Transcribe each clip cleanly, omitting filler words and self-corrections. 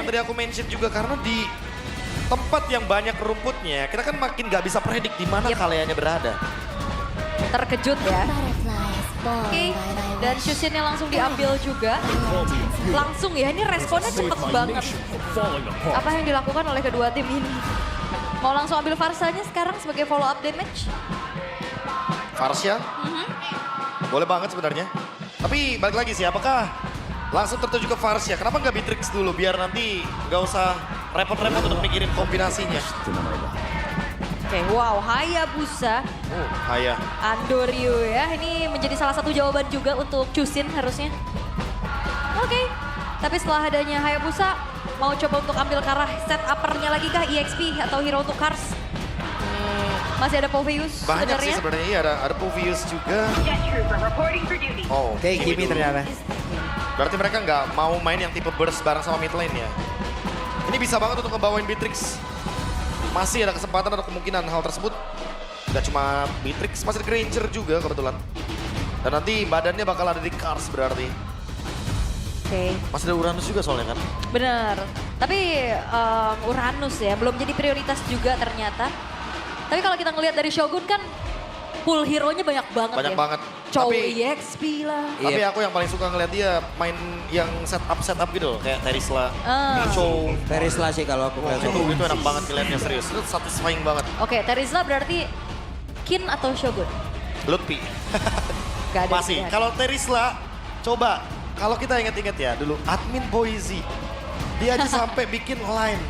Tadi aku mention juga karena di tempat yang banyak rumputnya, kita kan makin gak bisa predik di mana kaliannya berada. Terkejut ya. Oke, dan Shushinnya langsung diambil juga. Langsung ya, ini responnya cepet banget. Apa yang dilakukan oleh kedua tim ini? Mau langsung ambil Farsanya sekarang sebagai follow up damage? Farsya, boleh banget sebenarnya. Tapi balik lagi sih, apakah langsung tertuju ke Farsya? Kenapa nggak Beatrix dulu biar nanti nggak usah repot-repot untuk mikirin kombinasinya? Oke, wow, Hayabusa, Haya. Andoryu ya. Ini menjadi salah satu jawaban juga untuk Chushin harusnya. Oke, tapi setelah adanya Hayabusa, mau coba untuk ambil ke arah set uppernya lagi kah EXP atau hero untuk Cars? Masih ada Poveus Banyak sih sebenarnya, iya ada Povius juga. Oh, Oke, Kimi ternyata. Berarti mereka nggak mau main yang tipe burst bareng sama mid lane ya. Ini bisa banget untuk ngebawain Beatrix. Masih ada kesempatan atau kemungkinan hal tersebut. Gak cuma Beatrix, masih ada Granger juga kebetulan. Dan nanti badannya bakal ada di Cars berarti. Oke. Masih ada Uranus juga soalnya kan. Bener, tapi Uranus ya belum jadi prioritas juga ternyata. Tapi kalau kita ngelihat dari Shogun kan pool hero-nya banyak banget Banyak ya. banget. Chow Tapi- EXP lah. Tapi aku yang paling suka ngeliat dia main yang setup gitu loh. Kayak Terisla, Cho. Terisla sih kalau aku Wah, ngeliat. itu enak banget ngeliatnya serius. Itu satisfying banget. Oke, Terisla berarti Kin atau Shogun? Lutfi. Gak ada Masih. pilihan. Kalau Terisla, coba. Kalau kita ingat-ingat ya dulu, admin Boise. Dia aja sampai bikin line.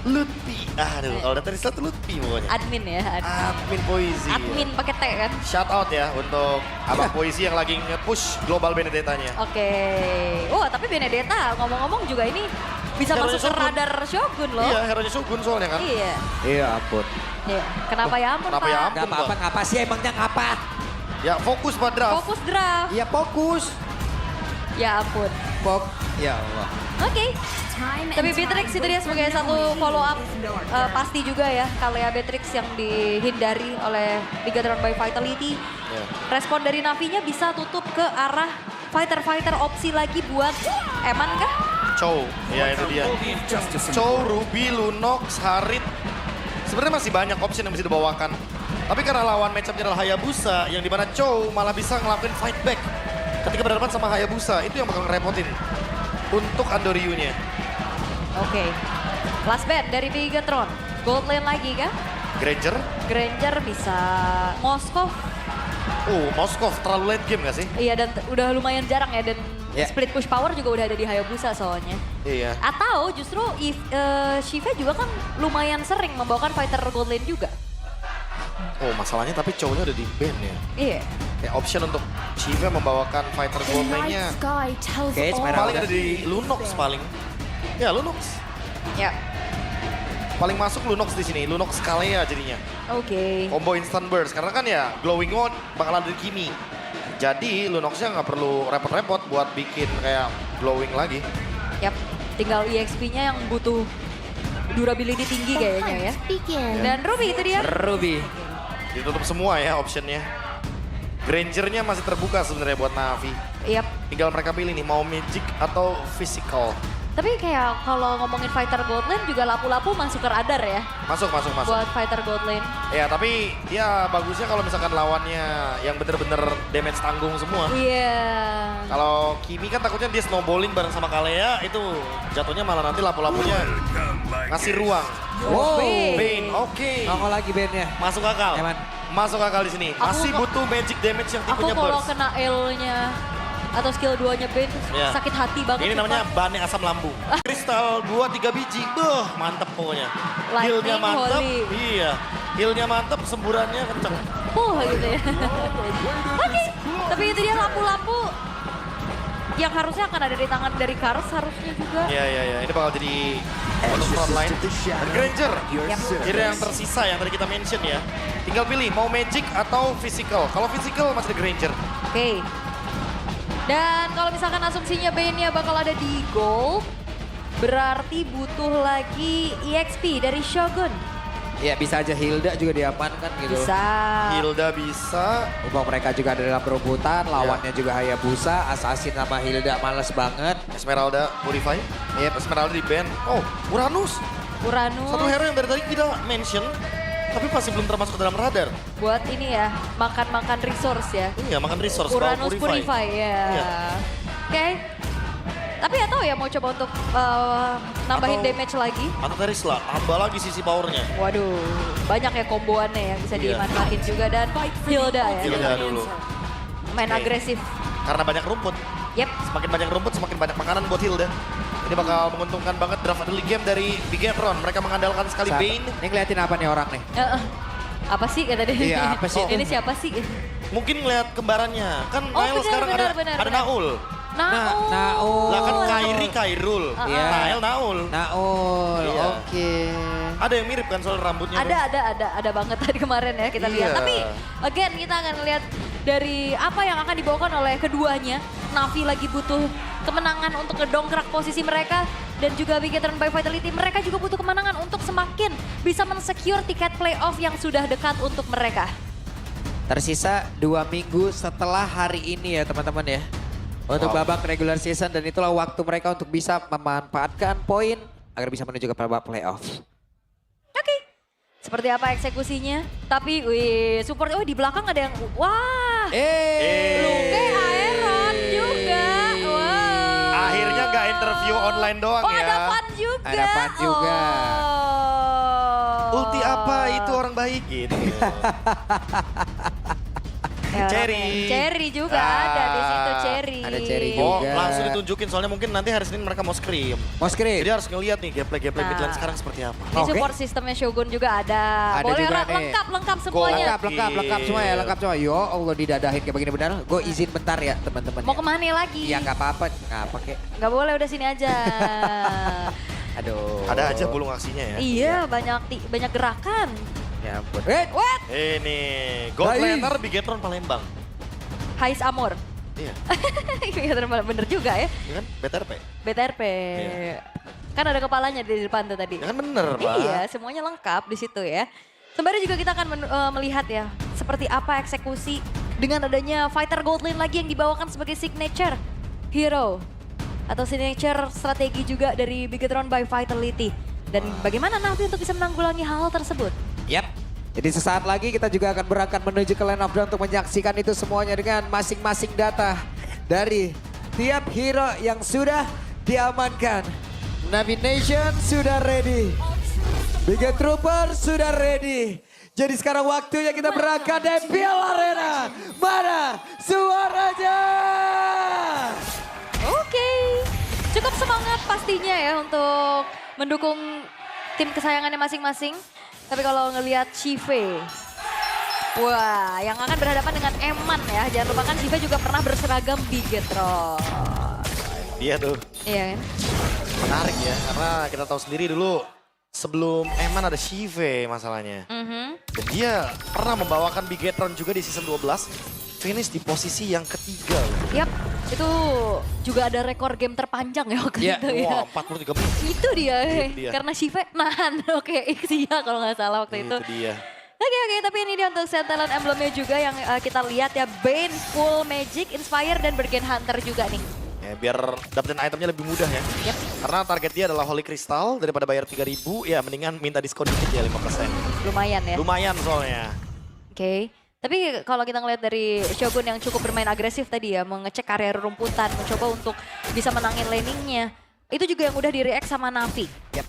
Lutfi. Aduh, kalau ada Terisla tuh Lutfi pokoknya. Admin ya, Admin Boise. admin pakai T kan? Shout out ya untuk Abang Boise yang lagi nge-push Global Benedetta-nya. Oke. Wah, tapi Benedetta ngomong-ngomong juga ini bisa Hero-nya masuk ke Shogun. radar Shogun loh. Iya, hero-nya Shogun soalnya kan. Iya. Iya ampun. Iya. Kenapa ya ampun, Kenapa Pak? ya ampun? Gak apa-apa, ngapa sih emangnya ngapa? Ya fokus pada draft. Fokus draft. Iya fokus. Ya ampun. Ya Allah. Oke. Tapi Beatrix itu dia sebagai satu follow up pasti juga ya. Kalea Beatrix yang dihindari oleh Ligatron by Vitality. Ya. Respon dari Navinya bisa tutup ke arah fighter-fighter opsi lagi buat Eman kah? Chow, ya itu dia. Chow, Ruby, Lunox, Harit. Sebenarnya masih banyak opsi yang bisa dibawakan. Tapi karena lawan match-up-nya adalah Hayabusa, yang dimana Chow malah bisa ngelakuin fight back. Ketika berhadapan sama Hayabusa, itu yang bakal ngerepotin untuk Andoryu-nya. Oke. Last band dari Bigatron. Gold lane lagi kah? Granger, Granger bisa Moskov. Moskov terlalu late game gak sih? Iya dan udah lumayan jarang ya dan Ya. split push power juga udah ada di Hayabusa soalnya. Iya. Atau justru Shiva juga kan lumayan sering membawakan fighter gold lane juga. Oh masalahnya tapi Chow-nya udah di ban ya. Iya. Kayak option untuk Shiva membawakan fighter gold lane-nya. Oke, Esmeralda. Paling ada di Lunox paling. Ya Lunox. Ya. Paling masuk Lunox di sini, Lunox Kalea jadinya. Oke. Combo instant burst, karena kan ya glowing one bakal ada di Kimi. Jadi Lunoxnya nggak perlu repot-repot buat bikin kayak glowing lagi. Yap. Tinggal EXP-nya yang butuh durability tinggi kayaknya ya. Dan Ruby itu dia. Ruby. Ditutup semua ya optionnya. Grangernya masih terbuka sebenarnya buat Navi. Yap. Tinggal mereka pilih nih mau magic atau physical. Tapi kayak kalau ngomongin fighter gold lane juga lapu-lapu masuk ke radar ya. Masuk. Buat fighter gold lane. Ya tapi ya bagusnya kalau misalkan lawannya yang bener-bener damage tanggung semua. Iya. Kalau Kimi kan takutnya dia snowballing bareng sama Kalea itu jatuhnya malah nanti lapu-lapunya ngasih ruang. Wow. Bane, oke. Nongol lagi bandnya. Masuk akal. Eman. Masuk akal di sini. Masih Aku- butuh magic damage yang Aku tipenya kalau burst. kena L-nya atau skill 2-nya Bane Ya. sakit hati banget. Ini sumpah. namanya bane asam lambung. Kristal 2-3 biji. Beuh, mantep pokoknya. Lightning Healnya mantep. Holy. Iya. Healnya mantep, semburannya kenceng. Gitu ya. Oke, tapi itu dia lampu-lampu yang harusnya akan ada di tangan dari Kars harusnya juga. Iya. Ini bakal jadi untuk frontline. Dan Granger. Yap. Jadi yang tersisa yang tadi kita mention ya. Tinggal pilih mau magic atau physical. Kalau physical masih di Granger. Oke. Dan kalau misalkan asumsinya Bane-nya bakal ada di gold, berarti butuh lagi EXP dari Shogun. Ya bisa aja Hilda juga diamankan gitu. Bisa. Hilda bisa. Mumpung mereka juga ada dalam perebutan, lawannya juga Hayabusa, Assassin sama Hilda males banget. Esmeralda Purify. Yep, Esmeralda di ban. Oh, Uranus. Uranus. Satu hero yang dari tadi kita mention, tapi masih belum termasuk ke dalam radar. Buat ini ya, makan-makan resource ya. Iya, makan resource. bawa Uranus Purify ya. Iya. Oke. Tapi ya tahu ya mau coba untuk nambahin Atau- damage lagi. Atau Terisla, tambah lagi sisi powernya. Waduh, banyak ya komboannya yang bisa Iya. dimanfaatin juga dan Hilda ya. Hilda dulu. Main Oke. agresif. Karena banyak rumput. Yep. Semakin banyak rumput, semakin banyak makanan buat Hilda. Ini bakal menguntungkan banget draft early game dari Bigetron. Mereka mengandalkan sekali Saat- Bane. Ini ngeliatin apa nih orang nih? Apa sih kata dia? Iya, apa sih? Ini siapa sih? Mungkin ngeliat kembarannya. Kan Oh, Nail benar, sekarang benar, ada, benar, ada benar. Naul. Naul. Naul. Lah kan Oh. Kairi Kairul. Iya. Nail Naul. Naul, Iya. oke. Ada yang mirip kan soal rambutnya. Ada banget tadi kemarin ya kita lihat. Iya. Tapi again kita akan lihat dari apa yang akan dibawakan oleh keduanya. Navi lagi butuh kemenangan untuk ngedongkrak posisi mereka dan juga Bigetron by Vitality mereka juga butuh kemenangan untuk semakin bisa mensecure tiket playoff yang sudah dekat untuk mereka. Tersisa 2 minggu setelah hari ini ya teman-teman ya. Untuk Wow. babak regular season dan itulah waktu mereka untuk bisa memanfaatkan poin agar bisa menuju ke babak playoff. Oke. Seperti apa eksekusinya? Tapi wih, support di belakang ada yang wah. Luke Aeron juga. Wow. Akhirnya nggak interview online doang Oh ya. ada Pan juga. Ada Pan juga. Oh. Ulti apa itu orang baik gitu. Ya, Cherry. Cherry juga Ah, ada di situ Cherry. ada Cherry Oh, juga. langsung ditunjukin soalnya mungkin nanti hari Senin mereka mau scrim. Mau screen? Jadi harus ngeliat nih gameplay Nah. midlane sekarang seperti apa. Di Oke. support sistemnya Shogun juga ada. Ada Boleh juga nih. lengkap semuanya. Lengkap semua ya, lengkap semua. Yo Allah didadahin kayak begini benar. Gue izin bentar ya teman-teman. Mau ya. kemana lagi? Ya nggak apa-apa, ngapa kek. Nggak boleh udah sini aja. Aduh. Ada aja bulung aksinya ya. Iya banyak gerakan. Ya ampun. What? Ini Gold Baik. Laner Bigetron Palembang. Hais Amor. Iya, Iya bener juga ya. ya kan? BTRP. BTRP. Iya. Kan ada kepalanya di depan tuh tadi. Ya kan bener, Pak. Iya, semuanya lengkap di situ ya. Sembari juga kita akan melihat ya, seperti apa eksekusi dengan adanya fighter gold lane lagi yang dibawakan sebagai signature hero atau signature strategi juga dari Bigetron by Vitality. Dan bagaimana Navi untuk bisa menanggulangi hal tersebut? Yap. Jadi sesaat lagi kita juga akan berangkat menuju ke line of down untuk menyaksikan itu semuanya dengan masing-masing data dari tiap hero yang sudah diamankan. Navi Nation sudah ready. Biget Trooper sudah ready. Jadi sekarang waktunya kita berangkat dari Pial Arena. Mana suaranya? Oke, cukup semangat pastinya ya untuk mendukung tim kesayangannya masing-masing. Tapi kalau ngelihat Shive, wah yang akan berhadapan dengan Eman ya. Jangan lupakan Shive juga pernah berseragam Bigetron. Dia tuh Iya kan? menarik ya, karena kita tahu sendiri dulu sebelum Eman ada Shive masalahnya. Dan dia pernah membawakan Bigetron juga di season 12, finish di posisi yang ketiga. Yap, itu juga ada rekor game terpanjang ya waktu Iya, itu ya. Wah, 43 menit. Itu dia, dia. karena Shive nahan oke Ixia kalau nggak salah waktu itu. Itu dia. Oke, tapi ini dia untuk sentelan emblemnya juga yang kita lihat ya. Bane, Full Magic, Inspire, dan Bergen Hunter juga nih. Ya, biar dapetin itemnya lebih mudah ya. Yap. Karena target dia adalah Holy Crystal, daripada bayar 3.000, ya mendingan minta diskon dikit ya 5%. Lumayan ya. Lumayan soalnya. Oke. Tapi kalau kita ngeliat dari Shogun yang cukup bermain agresif tadi ya, mengecek area rumputan, mencoba untuk bisa menangin laningnya. Itu juga yang udah di-react sama Navi. Yap.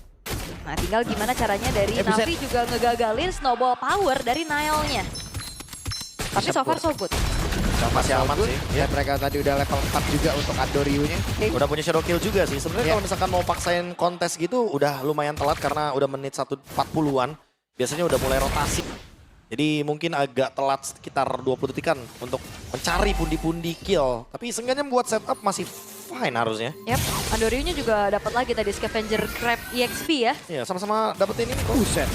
Nah tinggal gimana caranya dari Bisa. Navi juga ngegagalin snowball power dari Nile-nya. Tapi so far so good. Masih aman sih. Dan mereka tadi udah level 4 juga untuk Andoryu-nya. Udah punya shadow kill juga sih. Sebenarnya Iya. kalau misalkan mau paksain kontes gitu udah lumayan telat karena udah menit 1:40-an. Biasanya udah mulai rotasi. Jadi mungkin agak telat sekitar 20 detikan untuk mencari pundi-pundi kill. Tapi seenggaknya buat setup masih fine harusnya. Yap, Andoryu-nya juga dapat lagi tadi Scavenger Crab EXP ya. Iya, sama-sama dapetin ini kok. Buset.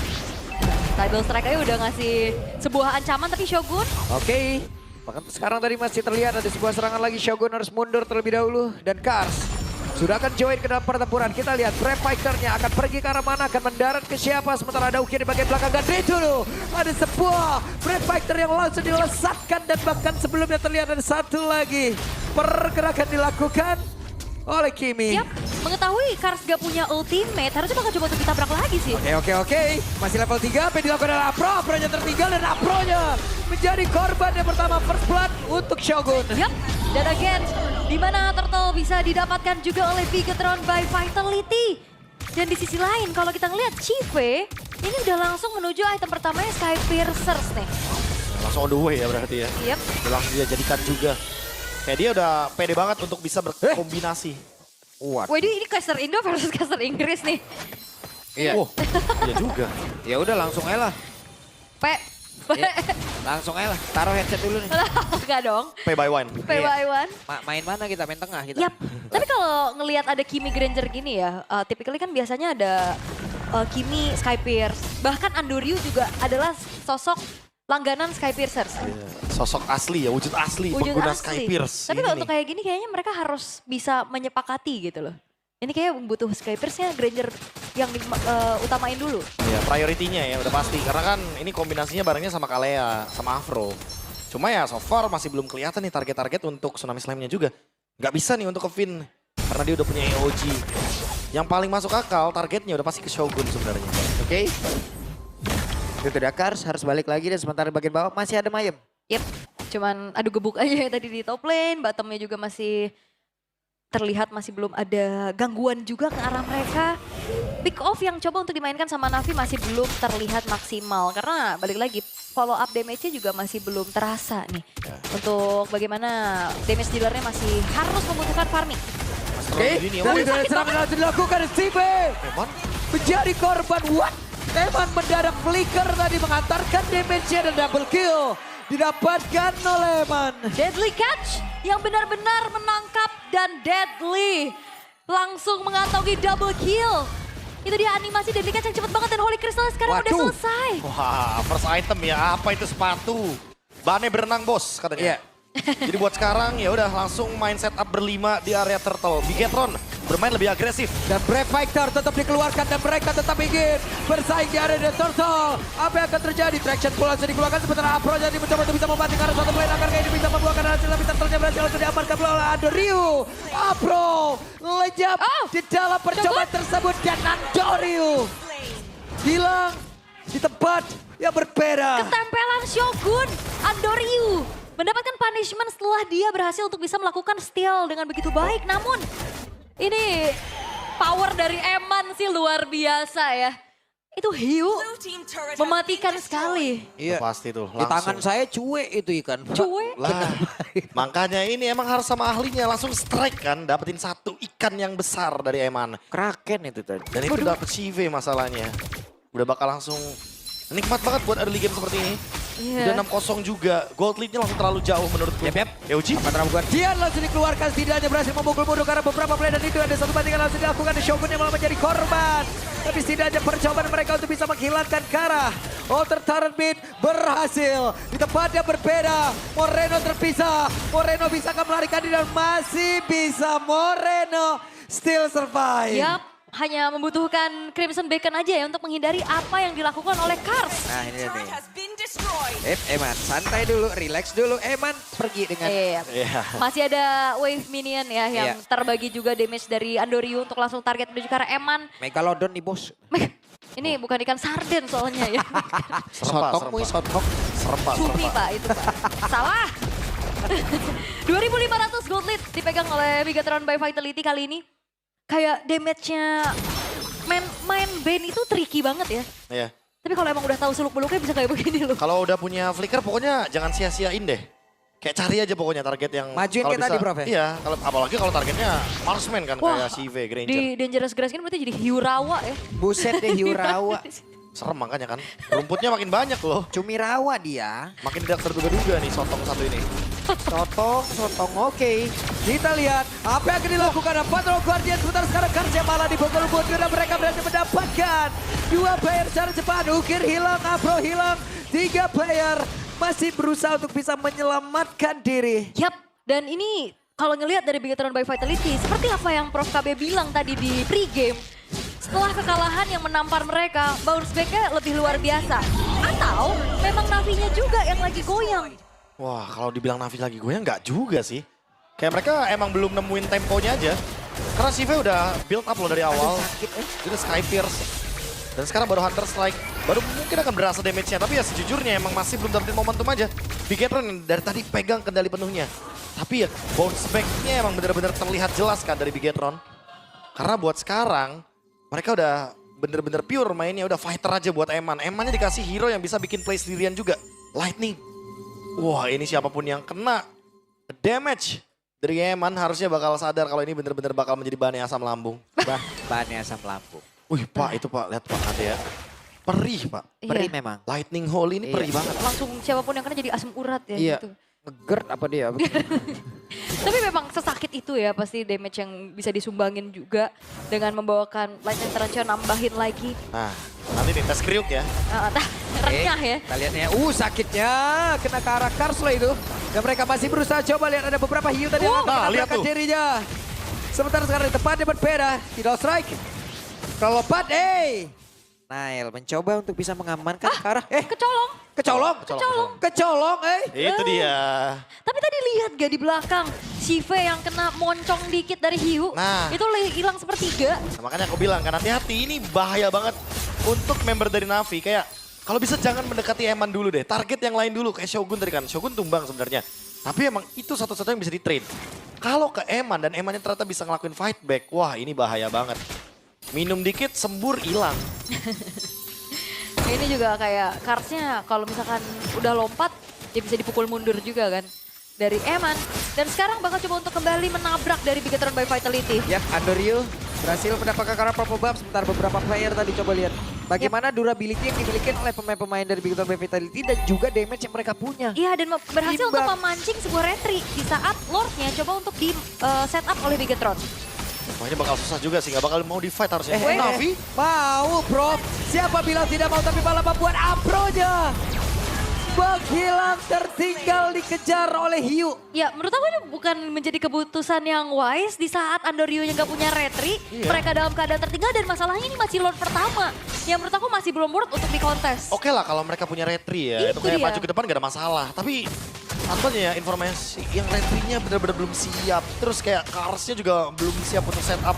Tidal Strike aja udah ngasih sebuah ancaman tapi Shogun Oke. Bahkan sekarang tadi masih terlihat ada sebuah serangan lagi. Shogun harus mundur terlebih dahulu. Dan Kars sudah akan join ke dalam pertempuran. Kita lihat Brave Fighter-nya akan pergi ke arah mana, akan mendarat ke siapa. Sementara ada Uki di bagian belakang. Gandri dulu. Ada sebuah Brave Fighter yang langsung dilesatkan. Dan bahkan sebelumnya terlihat ada satu lagi pergerakan dilakukan oleh Kimi. Yap, mengetahui Kars gak punya ultimate, harusnya bakal coba untuk ditabrak lagi sih. Oke. Masih level 3, apa yang dilakukan oleh Apro. Apro-nya tertinggal dan Apro-nya menjadi korban yang pertama first blood untuk Shogun. Yap, dan again, di mana Turtle bisa didapatkan juga oleh Bigetron by Vitality. Dan di sisi lain, kalau kita ngelihat Chive, ini udah langsung menuju item pertamanya Sky Piercers nih. Langsung on the way ya berarti ya. Yap. Udah langsung dia jadikan juga. Kayak dia udah pede banget untuk bisa berkombinasi. Waduh. Waduh, ini caster Indo versus caster Inggris nih. Iya. Oh, iya juga. Ya udah langsung aja lah. Iya, langsung aja lah. Taruh headset dulu nih. Enggak dong. Pay by one. Pay by one. Main mana kita? Main tengah kita. Yap. Tapi kalau ngelihat ada Kimi Granger gini ya, typically kan biasanya ada Kimi Sky Pierce. Bahkan Andoryu juga adalah sosok langganan Sky Piercers. Iya, sosok asli ya, wujud asli Wujud pengguna asli. Sky Pierce. Tapi Ini kalau nih. untuk kayak gini kayaknya mereka harus bisa menyepakati gitu loh. Ini kayak butuh Sky Pierce-nya Granger yang utamain dulu. Ya, prioritinya ya udah pasti. Karena kan ini kombinasinya barengnya sama Kalea, sama Afro. Cuma ya so far masih belum kelihatan nih target-target untuk Tsunami Slam-nya juga. Nggak bisa nih untuk ke Finn. Karena dia udah punya EOG. Yang paling masuk akal targetnya udah pasti ke Shogun sebenarnya. Oke? Itu udah Kars harus balik lagi dan sementara di bagian bawah masih ada Mayem. Yep, cuman adu gebuk aja yang tadi di top lane. Bottomnya juga masih terlihat masih belum ada gangguan juga ke arah mereka. Pick off yang coba untuk dimainkan sama Navi masih belum terlihat maksimal. Karena balik lagi follow up damage-nya juga masih belum terasa nih. Untuk bagaimana damage dealernya masih harus membutuhkan farming. Oke, dari serangan langsung dilakukan Steve. Emang? Menjadi korban what? Eman mendadak flicker tadi mengantarkan damage-nya dan double kill. Didapatkan oleh Eman. Deadly catch yang benar-benar menangkap dan Deadly langsung mengantongi double kill. Itu dia animasi Deadly catch yang cepet banget dan Holy Crystal sekarang udah Waduh. selesai. Wah, first item ya. Apa itu sepatu? Bannya berenang bos katanya. Iya. Jadi buat sekarang ya udah langsung main setup berlima di area Turtle. Bigetron bermain lebih agresif. Dan Brave Fighter tetap dikeluarkan dan mereka tetap ingin bersaing di area Turtle. Apa yang akan terjadi? Traction pull langsung dikeluarkan sementara Apro jadi mencoba untuk bisa membanting karena satu poin agar kayak ini bisa membuahkan hasil tapi Turtle-nya berhasil langsung diamankan oleh Andoryu. Apro lejap di dalam percobaan tersebut dan Andoryu hilang di tempat yang berbeda. Ketempelan Shogun, Andoryu mendapatkan punishment setelah dia berhasil untuk bisa melakukan steal dengan begitu baik. Namun ini power dari Eman sih luar biasa ya. Itu hiu mematikan sekali. Iya. Pasti tuh Di tangan langsung. saya cuek itu ikan. Cuek. Lah, makanya ini emang harus sama ahlinya langsung strike kan, dapetin satu ikan yang besar dari Eman. Kraken itu tadi. Dan itu dapet CV masalahnya. Udah bakal langsung nikmat banget buat early game seperti ini. Iya. Udah 6-0 juga, gold lead-nya langsung terlalu jauh menurutku. Yap. EOG? Apa terabukan? Dia langsung dikeluarkan setidaknya berhasil memukul mundur karena beberapa play dan itu ada satu bandingan langsung dilakukan di Shogun yang malah menjadi korban. Tapi setidaknya percobaan mereka untuk bisa menghilangkan Kara. Alter Turret Mid berhasil. Di tempat yang berbeda, Moreno terpisah. Moreno bisa melarikan diri dan masih bisa Moreno still survive. Yap, hanya membutuhkan Crimson Beacon aja ya untuk menghindari apa yang dilakukan oleh Kars. Nah ini dia nih. Eman santai dulu, relax dulu. Eman pergi dengan Iya. Iya. Masih ada wave minion ya yang Iya. terbagi juga damage dari Andoryu untuk langsung target menuju ke arah Eman. Megalodon nih bos. Ini bukan ikan sarden soalnya ya. Sotok mui sotok. Serempak, Cumi serempak. pak itu pak. Salah. 2.500 gold lead dipegang oleh Bigetron by Vitality kali ini. Kayak damage-nya main band itu tricky banget ya. Iya. Tapi kalau emang udah tahu seluk-beluknya bisa kayak begini loh. Kalau udah punya flicker pokoknya jangan sia-siain deh. Kayak cari aja pokoknya target yang Majuin kalau kayak tadi, Prof, ya? Iya, apalagi kalau targetnya marksman kan Wah, kayak CV Granger. Di Dangerous Grass ini berarti jadi hiu rawa ya. Buset deh hiu rawa. Serem makanya kan. Rumputnya makin banyak loh. Cumi rawa dia. Makin tidak terduga-duga nih sotong satu ini. Sotong, oke. Kita lihat apa yang akan dilakukan Patrol Guardian sebentar sekarang Karsnya malah dibongkar-bongkar karena mereka berhasil mendapatkan 2 player secara cepat. Ukir hilang, Afro hilang, 3 player masih berusaha untuk bisa menyelamatkan diri. Yap, dan ini kalau ngelihat dari Bigetron by Vitality, seperti apa yang Prof KB bilang tadi di pregame, setelah kekalahan yang menampar mereka, bounce back-nya lebih luar biasa. Atau memang Navinya juga yang lagi goyang. Wah, kalau dibilang Navi lagi goyang nggak juga sih. Kayak mereka emang belum nemuin temponya aja. Karena Sive udah build up loh dari awal. Jadi Sky Pierce. Dan sekarang baru Hunter Strike. Baru mungkin akan berasa damage-nya. Tapi ya sejujurnya emang masih belum dapetin momentum aja. Bigetron yang dari tadi pegang kendali penuhnya. Tapi ya bounce back-nya emang bener-bener terlihat jelas kan dari Bigetron. Karena buat sekarang mereka udah bener-bener pure mainnya. Udah fighter aja buat Eman. Emannya dikasih hero yang bisa bikin play sendirian juga. Lightning. Wah, ini siapapun yang kena damage dari Eman harusnya bakal sadar kalau ini bener-bener bakal menjadi bahan asam lambung. Bahannya asam lambung. Wih Pak, itu Pak, lihat Pak ada ya. Perih Pak. Perih Iya. memang. Lightning Hole ini perih banget. Langsung siapapun yang kena jadi asam urat ya Iya. gitu. Ngegert apa dia? Tapi memang sesakit itu ya pasti damage yang bisa disumbangin juga dengan membawakan Lightning Tarantula nambahin lagi. Nah, nanti nih tes kriuk ya. Renyah ya. Kita lihat ya. Sakitnya. Kena ke arah Karslo itu. Dan mereka masih berusaha coba lihat ada beberapa hiu tadi yang Nah, lihat menabrakan tuh. dirinya. Sementara sekarang di tempatnya berbeda. Tidak strike. Kalau Pat, Nail mencoba untuk bisa mengamankan ke arah. Kecolong. Kecolong. Kecolong. Kecolong, Itu dia. Tapi tadi lihat gak di belakang, Sive yang kena moncong dikit dari hiu, Nah. itu hilang sepertiga. Nah, makanya aku bilang kan hati-hati ini bahaya banget untuk member dari Navi. Kayak kalau bisa jangan mendekati Eman dulu deh. Target yang lain dulu kayak Shogun tadi kan. Shogun tumbang sebenarnya. Tapi emang itu satu-satunya yang bisa di-trade. Kalau ke Eman dan Emannya ternyata bisa ngelakuin fight back, wah ini bahaya banget. Minum dikit, sembur, hilang. Ini juga kayak cards-nya kalau misalkan udah lompat, dia bisa dipukul mundur juga kan. Dari Eman. Dan sekarang bakal coba untuk kembali menabrak dari Bigetron by Vitality. Ya, Andoryu berhasil mendapatkan karena purple buff. Sementara beberapa player tadi coba lihat. Bagaimana durability yang dimiliki oleh pemain-pemain dari Bigetron by Vitality dan juga damage yang mereka punya. Iya dan berhasil Imbang. untuk memancing sebuah retri di saat Lordnya coba untuk di setup oleh Bigetron. Wah ini bakal susah juga sih, gak bakal mau di fight harusnya. Navi? Mau, bro. Siapa bilang tidak mau tapi malah membuat apronya. Menghilang tertinggal dikejar oleh hiu. Ya menurut aku ini bukan menjadi keputusan yang wise di saat Andoryu yang gak punya retri. Mereka dalam keadaan tertinggal dan masalahnya ini masih Lord pertama. Yang menurut aku masih belum worth untuk dikontes. Oke lah kalau mereka punya retri ya, itu Itu kayak dia. maju ke depan gak ada masalah. Tapi contohnya ya informasi yang retrinya benar-benar belum siap. Terus kayak Karsnya juga belum siap untuk setup.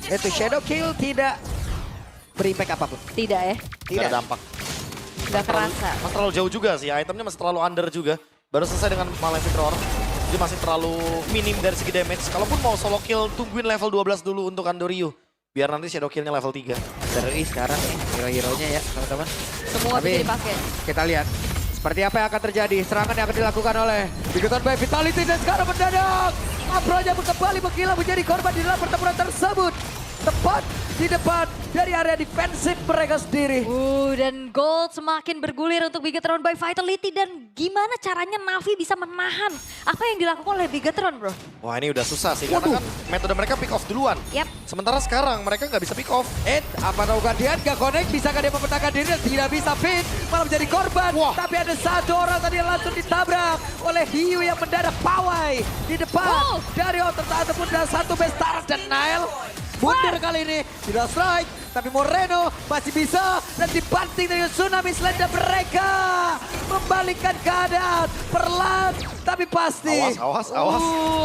Itu Shadow Kill tidak berimpact apapun. Tidak ya, Gak ada dampak. udah kerasa. Masih terlalu jauh juga sih, itemnya masih terlalu under juga. Baru selesai dengan Malefic Roar. Jadi masih terlalu minim dari segi damage. Kalaupun mau solo kill, tungguin level 12 dulu untuk Andoryu. Biar nanti shadow killnya level 3. Seri sekarang nih hero-heronya ya teman-teman. Semua Tapi bisa dipakai. kita lihat seperti apa yang akan terjadi. Serangan yang akan dilakukan oleh Bigetron by Vitality dan sekarang mendadak. Apronya kembali menghilang menjadi korban di dalam pertempuran tersebut. Tepat di depan dari area defensif mereka sendiri. Dan gold semakin bergulir untuk Bigetron by Vitality. Dan gimana caranya Navi bisa menahan apa yang dilakukan oleh Bigetron bro? Wah ini udah susah sih, karena kan metode mereka pick off duluan. Yap. Sementara sekarang mereka nggak bisa pick off. Apa tahu dia gak connect, bisakah dia mempertahankan diri dan tidak bisa fit, malah menjadi korban. Wah. Tapi ada satu orang tadi yang langsung ditabrak oleh hiu yang mendadak pawai di depan. Dari otot ataupun dari satu best dan Nail. Mundur kali ini, tidak strike. Tapi Moreno masih bisa dan dibanting dengan tsunami selenda mereka. Membalikkan keadaan, perlahan tapi pasti. Awas.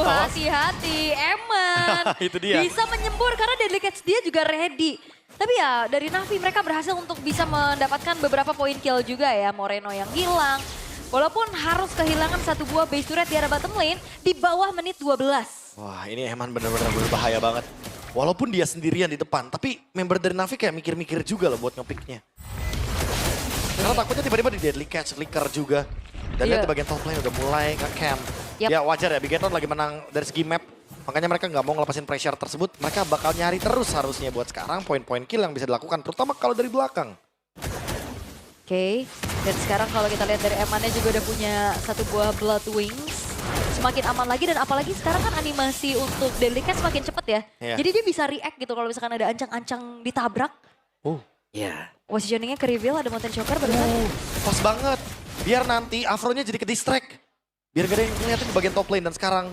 Hati-hati, Eman. Itu dia. Bisa menyembur karena Deadly Catch dia juga ready. Tapi ya dari Navi mereka berhasil untuk bisa mendapatkan beberapa poin kill juga ya. Moreno yang hilang. Walaupun harus kehilangan satu buah base turret di arah bottom lane di bawah menit 12. Wah ini Eman bener-bener berbahaya banget. Walaupun dia sendirian di depan, tapi member dari Navi kayak mikir-mikir juga loh buat ngepicknya. Karena takutnya tiba-tiba di Deadly Catch, Flicker juga. Dan lihat di bagian top lane udah mulai nge-camp. Yap. Ya wajar ya, Bigetron lagi menang dari segi map. Makanya mereka nggak mau ngelepasin pressure tersebut. Mereka bakal nyari terus harusnya buat sekarang poin-poin kill yang bisa dilakukan. Terutama kalau dari belakang. Oke, dan sekarang kalau kita lihat dari Emannya juga udah punya satu buah Blood Wings. Semakin aman lagi dan apalagi sekarang kan animasi untuk Deadly Catch semakin cepet ya. Iya. Jadi dia bisa react gitu kalau misalkan ada ancang-ancang ditabrak. Ya. Positioningnya ke reveal ada Mountain Choker barusan. Pas banget. Biar nanti Afronya jadi ke distract. Biar gak ada yang ngeliatin di bagian top lane dan sekarang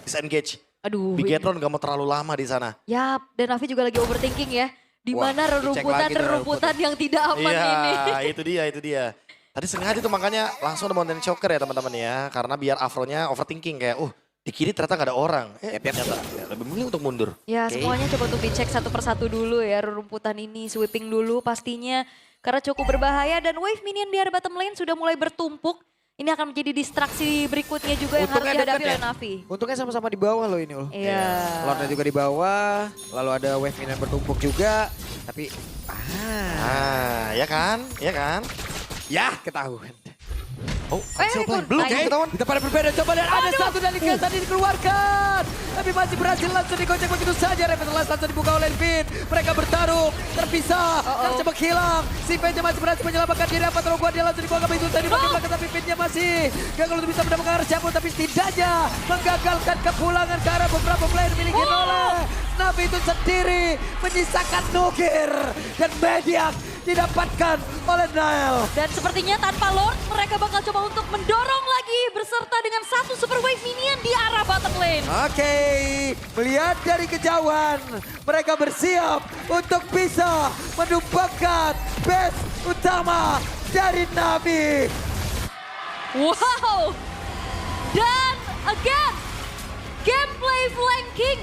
disengage. Aduh. Bigetron gak mau terlalu lama di sana. Yap, dan Navi juga lagi overthinking ya. Di Wah, mana dicek lagi tuh rerumputan yang tidak aman ini. Iya, itu dia. Tadi sengaja tuh makanya langsung ada Mountain Choker ya teman-teman ya. Karena biar Afro-nya overthinking kayak, di kiri ternyata gak ada orang. Ternyata lebih memilih untuk mundur. Ya Oke. semuanya coba untuk dicek satu persatu dulu ya, rerumputan ini sweeping dulu pastinya. Karena cukup berbahaya dan wave minion di area bottom lane sudah mulai bertumpuk. Ini akan menjadi distraksi berikutnya juga yang harus Untungnya dihadapi deket oleh ya. Navi. Untungnya sama-sama di bawah loh ini loh. Iya. Lordnya juga di bawah, lalu ada wave minion bertumpuk juga. Tapi, Ya kan? ya ketahuan. Belum nice. ketahuan. Kita pada berbeda, coba lihat ada satu dari Kesan dikeluarkan. Tapi masih berhasil langsung digocek begitu saja. Revitalize langsung dibuka oleh Vin. Mereka bertarung, terpisah, terjebak hilang. Si Vin masih berhasil menyelamatkan diri. Apa terlalu dia langsung dibuang ke pintu tadi bagian belakang. Tapi Vin masih gagal untuk bisa mendapatkan arah cabut. Tapi setidaknya menggagalkan kepulangan ke arah beberapa player miliki oleh Navi itu sendiri. Menyisakan Nugir dan Mediak didapatkan oleh Nael. Dan sepertinya tanpa Lord mereka bakal coba untuk mendorong lagi berserta dengan satu super wave minion di arah bottom lane. Oke, melihat dari kejauhan, mereka bersiap untuk bisa menumbangkan base utama dari Navi. Wow. Dan again, gameplay flanking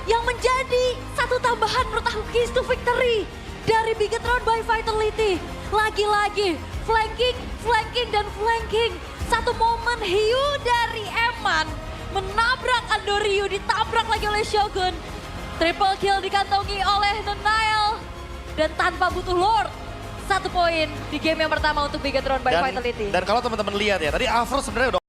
yang menjadi satu tambahan menurut aku keys to victory dari Bigetron by Vitality. Lagi-lagi flanking dan flanking. Satu momen hiu dari Eman menabrak Andoriu, ditabrak lagi oleh Shogun. Triple kill dikantongi oleh Nanael. Dan tanpa butuh Lord, 1 poin di game yang pertama untuk Bigetron by Vitality. Dan kalau teman-teman lihat ya, tadi Afro sebenarnya udah